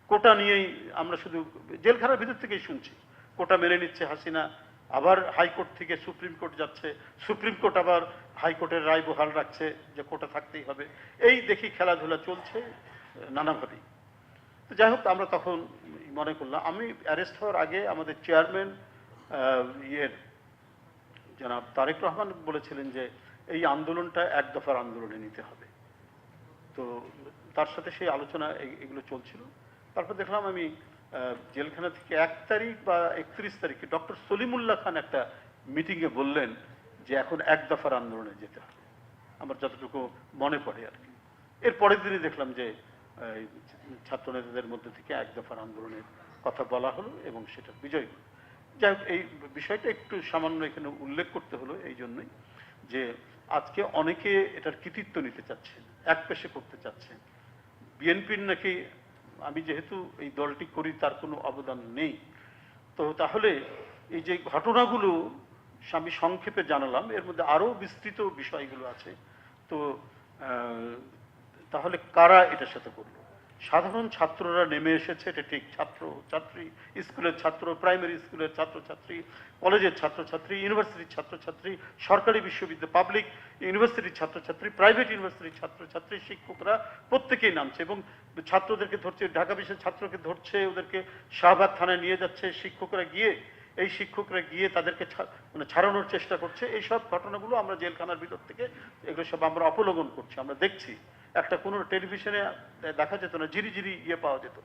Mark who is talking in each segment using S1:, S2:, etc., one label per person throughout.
S1: কোটা নিয়েই আমরা শুধু জেলখানার ভিতর থেকেই শুনছি, কোটা মেনে নিচ্ছে হাসিনা, আবার হাইকোর্ট থেকে সুপ্রিম কোর্ট যাচ্ছে, সুপ্রিম কোর্ট আবার হাইকোর্টের রায় বহাল রাখছে যে কোটা থাকতেই হবে। এই দেখি খেলাধুলা চলছে নানাভাবেই। তো যাই হোক, আমরা তখন মনে করলাম, আমি অ্যারেস্ট হওয়ার আগে আমাদের চেয়ারম্যান জনাব তারেক রহমান বলেছিলেন যে এই আন্দোলনটা এক দফার আন্দোলনে নিতে হবে। তো তার সাথে সেই আলোচনা এগুলো চলছিল। তারপর দেখলাম আমি জেলখানা থেকে 1 তারিখ বা 31 তারিখে ডক্টর সলিমুল্লাহ খান একটা মিটিংয়ে বললেন যে এখন এক দফার আন্দোলনে যেতে হবে, আমার যতটুকু মনে পড়ে আর কি। এর পরের দিনই দেখলাম যে ছাত্র নেতাদের মধ্যে থেকে এক দফার আন্দোলনের কথা বলা হলো এবং সেটা বিজয় হলো। যাই হোক, এই বিষয়টা একটু সামান্য এখানে উল্লেখ করতে হলো এই জন্যই যে আজকে অনেকে এটার কৃতিত্ব নিতে চাচ্ছেন, এক পেশে করতে চাচ্ছেন। বিএনপির নাকি, আমি যেহেতু এই দলটি করি তার কোনো অবদান নেই, তো তাহলে এই যে ঘটনাগুলো আমি সংক্ষেপে জানালাম, এর মধ্যে আরো বিস্তৃত বিষয়গুলো আছে। তো তাহলে কারা এটার সাথে করলো? সাধারণ ছাত্ররা নেমে এসেছে, এটা ঠিক। ছাত্র ছাত্রী, স্কুলের ছাত্র, প্রাইমারি স্কুলের ছাত্রছাত্রী, কলেজের ছাত্রছাত্রী, ইউনিভার্সিটির ছাত্রছাত্রী, সরকারি বিশ্ববিদ্যালয়, পাবলিক ইউনিভার্সিটির ছাত্রছাত্রী, প্রাইভেট ইউনিভার্সিটির ছাত্রছাত্রী, শিক্ষকরা প্রত্যেকেই নামছে এবং ছাত্রদেরকে ধরছে, ঢাকা বিশ্বের ছাত্রকে ধরছে, ওদেরকে শাহবাগ থানায় নিয়ে যাচ্ছে। শিক্ষকরা গিয়ে তাদেরকে মানে ছাড়ানোর চেষ্টা করছে। এইসব ঘটনাগুলো আমরা জেলখানার ভিতর থেকে এগুলো সব আমরা অবলোকন করছি, আমরা দেখছি। একটা কোনো টেলিভিশনে দেখা যেত না, ঝিরিঝিরি পাওয়া যেত,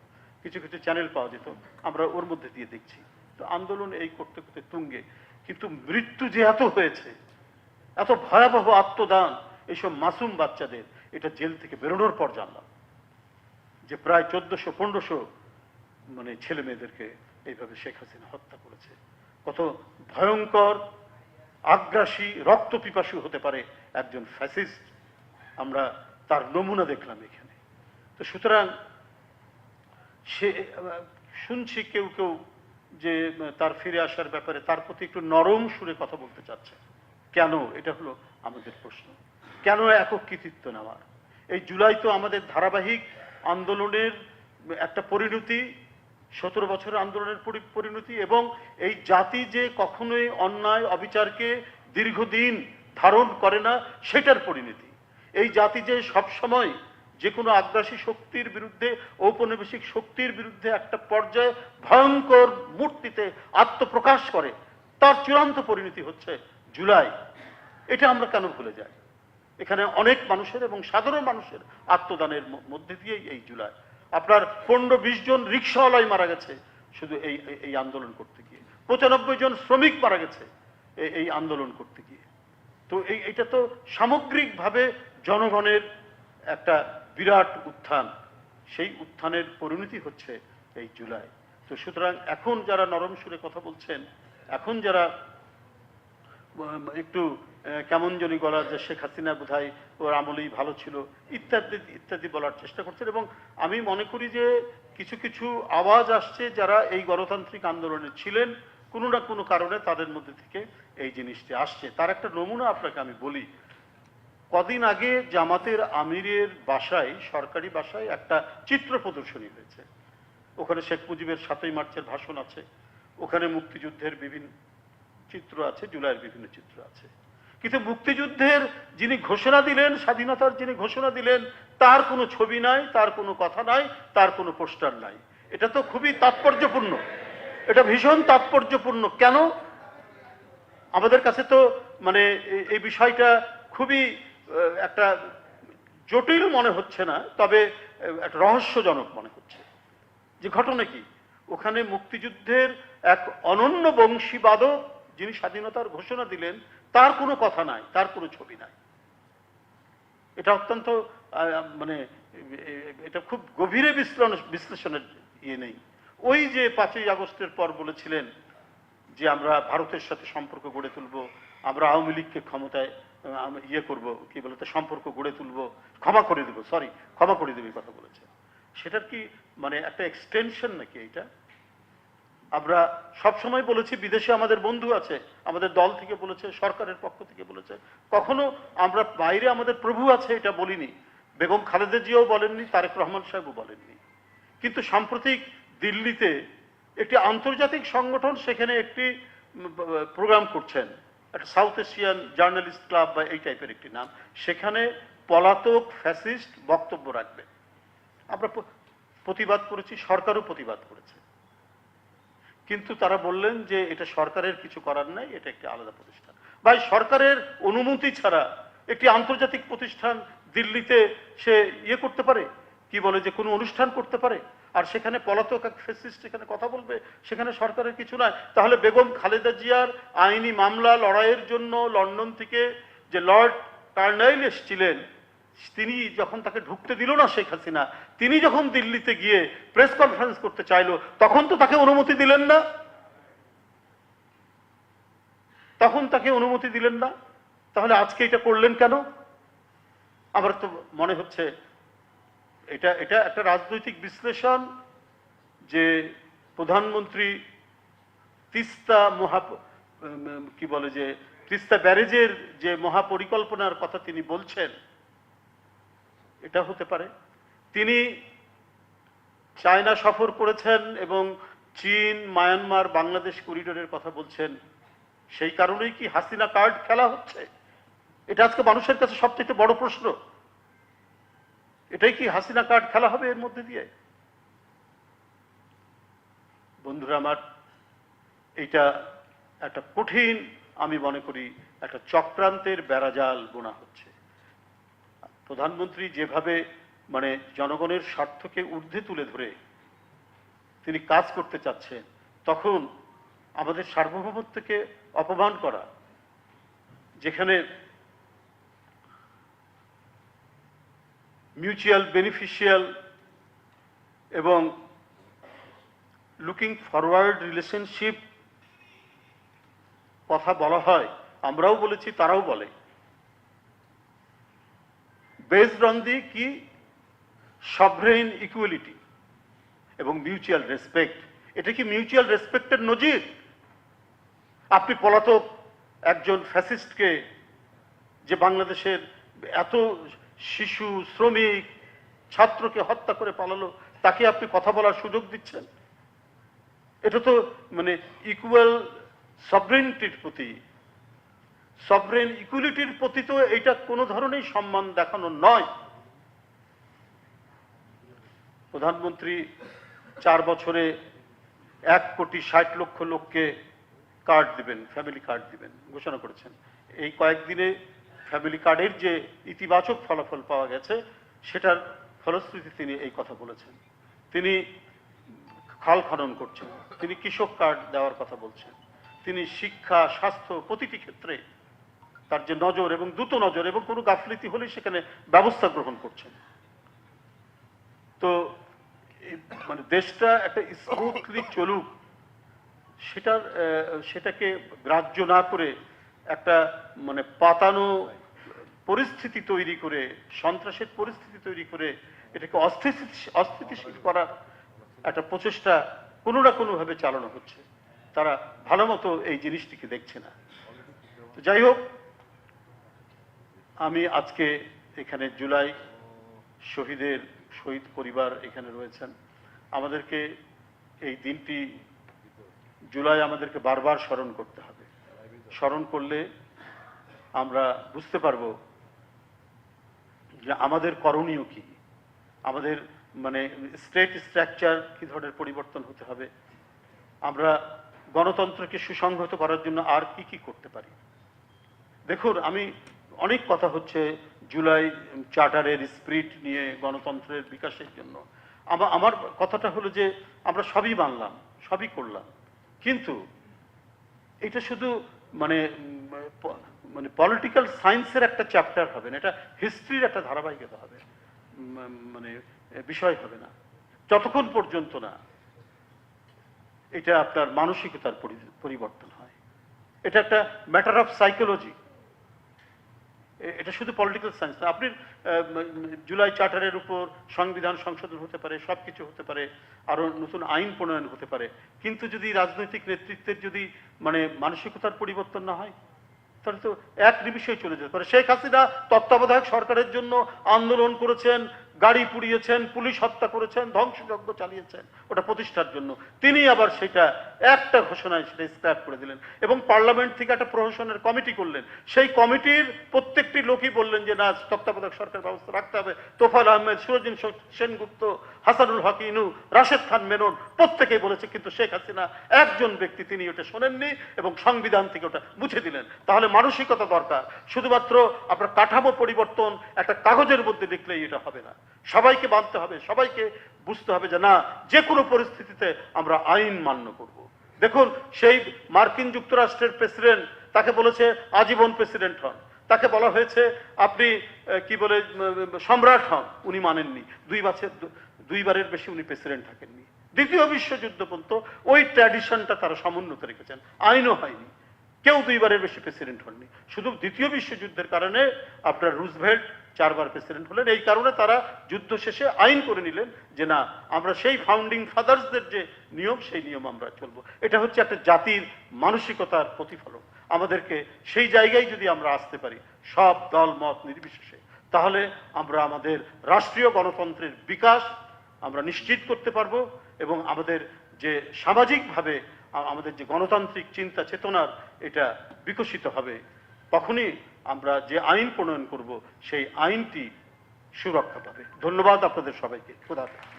S1: কিছু কিছু চ্যানেল পাওয়া যেত, আমরা ওর মধ্যে দিয়ে দেখছি। তো আন্দোলন এই করতে করতে তুঙ্গে, কিন্তু মৃত্যু যে এত হয়েছে, এত ভয়াবহ আত্মদান এইসব মাসুম বাচ্চাদের, এটা জেল থেকে বেরোনোর পর জানলাম যে প্রায় 1400-1500 মানে ছেলে মেয়েদেরকে এইভাবে শেখ হাসিনা হত্যা করেছে। কত ভয়ঙ্কর, আগ্রাসী, রক্তপিপাসু হতে পারে একজন ফ্যাসিস্ট, আমরা তার নমুনা দেখলাম এখানে। তো সুতরাং সে শুনছি কেউ কেউ যে তার ফিরে আসার ব্যাপারে তার প্রতি একটু নরম সুরে কথা বলতে চাচ্ছে। কেন? এটা হলো আমাদের প্রশ্ন। কেন একক কৃতিত্ব নেওয়ার? এই জুলাই তো আমাদের ধারাবাহিক আন্দোলনের একটা পরিণতি, 17 বছরের আন্দোলনের পরিণতি, এবং এই জাতি যে কখনোই অন্যায় অবিচারকে দীর্ঘদিন ধারণ করে না সেটার পরিণতি। এই জাতি যে সবসময় যে কোনো আগ্রাসী শক্তির বিরুদ্ধে, ঔপনিবেশিক শক্তির বিরুদ্ধে একটা পর্যায়ে ভয়ঙ্কর মূর্তিতে আত্মপ্রকাশ করে, তার চূড়ান্ত পরিণতি হচ্ছে জুলাই। এটা আমরা কেন ভুলে যাই? এখানে অনেক মানুষের এবং সাধারণ মানুষের আত্মদানের মধ্যে দিয়েই এই জুলাই। আপনার 15-20 জন রিক্সাওয়ালাই মারা গেছে শুধু এই আন্দোলন করতে গিয়ে, 95 জন শ্রমিক মারা গেছে এই আন্দোলন করতে গিয়ে। তো এটা তো সামগ্রিকভাবে জনগণের একটা বিরাট উত্থান, সেই উত্থানের পরিণতি হচ্ছে এই জুলাই। তো সুতরাং এখন যারা নরম সুরে কথা বলছেন, এখন যারা একটু কেমন জনি গলা, যে শেখ হাসিনা বোধহয় ওর আমলেই ভালো ছিল ইত্যাদি ইত্যাদি বলার চেষ্টা করছেন, এবং আমি মনে করি যে কিছু কিছু আওয়াজ আসছে যারা এই গণতান্ত্রিক আন্দোলনে ছিলেন, কোনো না কোনো কারণে তাদের মধ্যে থেকে এই জিনিসটি আসছে। তার একটা নমুনা আপনাকে আমি বলি। কদিন আগে জামাতের আমিরের বাসায়, সরকারি বাসায় একটা চিত্র প্রদর্শনী হয়েছে। ওখানে শেখ মুজিবের 7ই মার্চের ভাষণ আছে, ওখানে মুক্তিযুদ্ধের বিভিন্ন চিত্র আছে, জুলাইয়ের বিভিন্ন চিত্র আছে। কিন্তু মুক্তিযুদ্ধের যিনি ঘোষণা দিলেন, স্বাধীনতার যিনি ঘোষণা দিলেন, তার কোনো ছবি নাই, তার কোনো কথা নাই, তার কোনো পোস্টার নাই। এটা তো খুবই তাৎপর্যপূর্ণ, এটা ভীষণ তাৎপর্যপূর্ণ। কেন? আমাদের কাছে তো মানে এই বিষয়টা খুবই একটা জটিল মনে হচ্ছে না, তবে একটা রহস্যজনক মনে হচ্ছে। যে ঘটনা কি, ওখানে মুক্তিযুদ্ধের এক অনন্য বংশীবাদক যিনি স্বাধীনতার ঘোষণা দিলেন, তার কোনো কথা নাই, তার কোনো ছবি নাই। এটা অত্যন্ত মানে এটা খুব গভীরে বিশ্লেষণের নেই। ওই যে 5ই আগস্টের পর বলেছিলেন যে আমরা ভারতের সাথে সম্পর্ক গড়ে তুলব, আমরা আওয়ামী লীগকে ক্ষমতায় করব, কি বলতে, সম্পর্ক গড়ে তুলব, ক্ষমা করে দেব, ক্ষমা করে দেবে কথা বলেছে। সেটার কি মানে একটা এক্সটেনশন নাকি এইটা? আমরা সব সময় বলেছি বিদেশে আমাদের বন্ধু আছে, আমাদের দল থেকে বলেছে, সরকারের পক্ষ থেকে বলেছে, কখনো আমরা বাইরে আমাদের প্রভু আছে এটা বলিনি। বেগম খালেদা জিয়াও বলেননি, তারেক রহমান সাহেবও বলেননি। কিন্তু সাম্প্রতিক দিল্লিতে একটি আন্তর্জাতিক সংগঠন সেখানে একটি প্রোগ্রাম করছেন, একটা সাউথ এশিয়ান জার্নালিস্ট ক্লাব বা এই টাইপের একটি নাম, সেখানে পলাতক ফ্যাসিস্ট বক্তব্য রাখবে। আমরা প্রতিবাদ করেছি, সরকারও প্রতিবাদ করেছে, কিন্তু তারা বললেন যে এটা সরকারের কিছু করার নাই, এটা একটি আলাদা প্রতিষ্ঠান। ভাই, সরকারের অনুমতি ছাড়া একটি আন্তর্জাতিক প্রতিষ্ঠান দিল্লিতে সে ইয়ে করতে পারে, কি বলে যে কোনো অনুষ্ঠান করতে পারে, আর সেখানে পলাতক এক ফ্যাসিস্ট এখানে কথা বলবে, সেখানে সরকারের কিছু নাই? তাহলে বেগম খালেদা জিয়ার আইনি মামলা লড়াইয়ের জন্য লন্ডন থেকে যে লর্ড কার্নাইল এসেছিলেন, তিনি যখন তাকে ঢুকতে দিল না শেখ হাসিনা, তিনি যখন দিল্লিতে গিয়ে প্রেস কনফারেন্স করতে চাইলো, তখন তো তাকে অনুমতি দিলেন না, তখন তাকে অনুমতি দিলেন না। তাহলে আজকে এটা করলেন কেন? আমার তো মনে হচ্ছে এটা এটা একটা রাজনৈতিক বিশ্লেষণ, যে প্রধানমন্ত্রী তিস্তা কি বলে যে তিস্তা ব্যারেজের যে মহাপরিকল্পনার কথা তিনি বলছেন, এটা হতে পারে তিনি চায়না সফর করেছেন এবং চীন, মায়ানমার, বাংলাদেশ করিডোরের কথা বলছেন, সেই কারণেই কি হাসিনা কার্ড খেলা হচ্ছে? এটা আজকে মানুষের কাছে সবচেয়ে বড় প্রশ্ন। এটাই কি হাসিনা কার্ড খেলা হবে এর মধ্যে দিয়ে? বন্ধুরা আমার, এটা একটা কঠিন, আমি মনে করি একটা চক্রান্তের বেড়াজাল বোনা হচ্ছে। প্রধানমন্ত্রী যেভাবে মানে জনগণের স্বার্থকে ঊর্ধ্বে তুলে ধরে তিনি কাজ করতে চাচ্ছেন, তখন আমাদের সার্বভৌমত্বকে অপমান করা, যেখানে মিউচুয়াল বেনিফিশিয়াল এবং লুকিং ফরওয়ার্ড রিলেশনশিপ কথা বলা হয়, আমরাও বলেছি, তারাও বলে, বেসড অন দি কি সভরেইন ইকুয়ালিটি এবং মিউচুয়াল রেসপেক্ট। এটা কি মিউচুয়াল রেসপেক্টের নজির? আপনি পলাতক একজন ফ্যাসিস্টকে, যে বাংলাদেশের এত শিশু, শ্রমিক, ছাত্রকে হত্যা করে পালালো, তাকে আপনি কথা বলার সুযোগ দিচ্ছেন? এটা তো মানে ইকুয়াল সভরেনিটির প্রতি, সভরেন ইকুয়ালিটির প্রতি তো এটা কোনো ধরনের সম্মান দেখানো নয়। প্রধানমন্ত্রী 4 বছরে 1,60,00,000 লোককে কার্ড দিবেন, ফ্যামিলি কার্ড দিবেন ঘোষণা করেছেন। এই কয়েকদিনে ফ্যামিলি কার্ডের যে ইতিবাচক ফলাফল পাওয়া গেছে, সেটার ফলশ্রুতি তিনি এই কথা বলেছেন। তিনি খাল খনন করছেন, তিনি কৃষক কার্ড দেওয়ার কথা বলছেন, তিনি শিক্ষা, স্বাস্থ্য, প্রতিটি ক্ষেত্রে তার যে নজর এবং দ্রুত নজর, এবং কোনো গাফলিতি হলে সেখানে ব্যবস্থা গ্রহণ করছেন। তো মানে দেশটা একটা স্মুথলি চলুক, সেটাকে গ্রাহ্য না করে একটা মানে পাতানো পরিস্থিতি তৈরি করে, সন্ত্রাসের পরিস্থিতি তৈরি করে এটাকে অস্থিতিশীল করার একটা প্রচেষ্টা কোনো না কোনোভাবে চালানো হচ্ছে। তারা ভালো মতো এই জিনিসটিকে দেখছে না। তো যাই হোক, আমি আজকে এখানে জুলাই শহীদ পরিবার এখানে রয়েছেন, আমাদেরকে এই দিনটি জুলাই আমাদেরকে বারবার স্মরণ করতে হবে। স্মরণ করলে আমরা বুঝতে পারবো যে আমাদের করণীয় কি, আমাদের মানে স্টেট স্ট্রাকচার কি ধরনের পরিবর্তন হতে হবে, আমরা গণতন্ত্রকে সুসংহত করার জন্য আর কি কি করতে পারি। দেখুন, আমি অনেক কথা হচ্ছে জুলাই চার্টারের স্পিরিট নিয়ে গণতন্ত্রের বিকাশের জন্য। আমার কথাটা হলো যে আমরা সবই মানলাম, সবই করলাম, কিন্তু এটা শুধু মানে মানে পলিটিক্যাল সায়েন্সের একটা চ্যাপ্টার হবে না, এটা হিস্ট্রির একটা ধারাবাহিকতা হবে, মানে বিষয় হবে না যতক্ষণ পর্যন্ত না এটা আপনার মানসিকতার পরিবর্তন হয়। এটা একটা ম্যাটার অফ সাইকোলজি, এটা শুধু পলিটিক্যাল সায়েন্স না। আপনি জুলাই চার্টারের উপর সংবিধান সংশোধন হতে পারে, সবকিছু হতে পারে, আরো নতুন আইন প্রণয়ন হতে পারে, কিন্তু যদি রাজনৈতিক নেতৃত্বের যদি মানে মানসিকতার পরিবর্তন না হয়, তাহলে তো এক নিমিষেই চলে যেতে পারে। শেখ হাসিনা তত্ত্বাবধায়ক সরকারের জন্য আন্দোলন করেছেন, গাড়ি পুড়িয়েছেন, পুলিশ হত্যা করেছেন, ধ্বংসযজ্ঞ চালিয়েছেন ওটা প্রতিষ্ঠার জন্য। তিনি আবার সেটা একটা ঘোষণায় সেটা স্ক্র্যাপ করে দিলেন এবং পার্লামেন্ট থেকে একটা প্রহসনের কমিটি করলেন। সেই কমিটির প্রত্যেকটি লোকই বললেন যে না, তত্ত্বাবধায়ক সরকার ব্যবস্থা রাখতে হবে। তোফায়েল আহমেদ, সুরজিন সেনগুপ্ত, হাসানুল হক ইনু, রাশেদ খান মেনন প্রত্যেকেই বলেছে, কিন্তু শেখ হাসিনা একজন ব্যক্তি তিনি ওটা শোনেননি এবং সংবিধান থেকে ওটা মুছে দিলেন। তাহলে মানসিকতা দরকার। শুধুমাত্র আপনার কাঠামো পরিবর্তন একটা কাগজের মধ্যে লিখলেই এটা হবে না, সবাইকে মানতে হবে, সবাইকে বুঝতে হবে যে না, যে কোনো পরিস্থিতিতে আমরা আইন মান্য করব। দেখুন, সেই মার্কিন যুক্তরাষ্ট্রের প্রেসিডেন্ট, তাকে বলেছে আজীবন প্রেসিডেন্ট হন, তাকে বলা হয়েছে আপনি কি বলে সম্রাট হন, উনি মানেননি। দুইবারের বেশি উনি প্রেসিডেন্ট থাকেননি। দ্বিতীয় বিশ্বযুদ্ধ পর্যন্ত ওই ট্র্যাডিশনটা তারা সমুন্নত রেখেছেন, আইনও হয়নি, কেউ দুইবারের বেশি প্রেসিডেন্ট হননি। শুধু দ্বিতীয় বিশ্বযুদ্ধের কারণে আপনার রুজভেল্ট 4 বার প্রেসিডেন্ট হলেন। এই কারণে তারা যুদ্ধ শেষে আইন করে নিলেন যে না, আমরা সেই ফাউন্ডিং ফাদার্সদের যে নিয়ম, সেই নিয়ম আমরা চলবো। এটা হচ্ছে একটা জাতির মানসিকতার প্রতিফলন। আমাদেরকে সেই জায়গায় যদি আমরা আসতে পারি, সব দল মত নির্বিশেষে, তাহলে আমরা আমাদের রাষ্ট্রীয় গণতন্ত্রের বিকাশ আমরা নিশ্চিত করতে পারবো এবং আমাদের যে সামাজিকভাবে আমাদের যে গণতান্ত্রিক চিন্তা চেতনার এটা বিকশিত হবে। তখনই আমরা যে আইন প্রণয়ন করব সেই আইনটি সুরক্ষা পাবে। ধন্যবাদ আপনাদের সবাইকে। খোদা হাফেজ।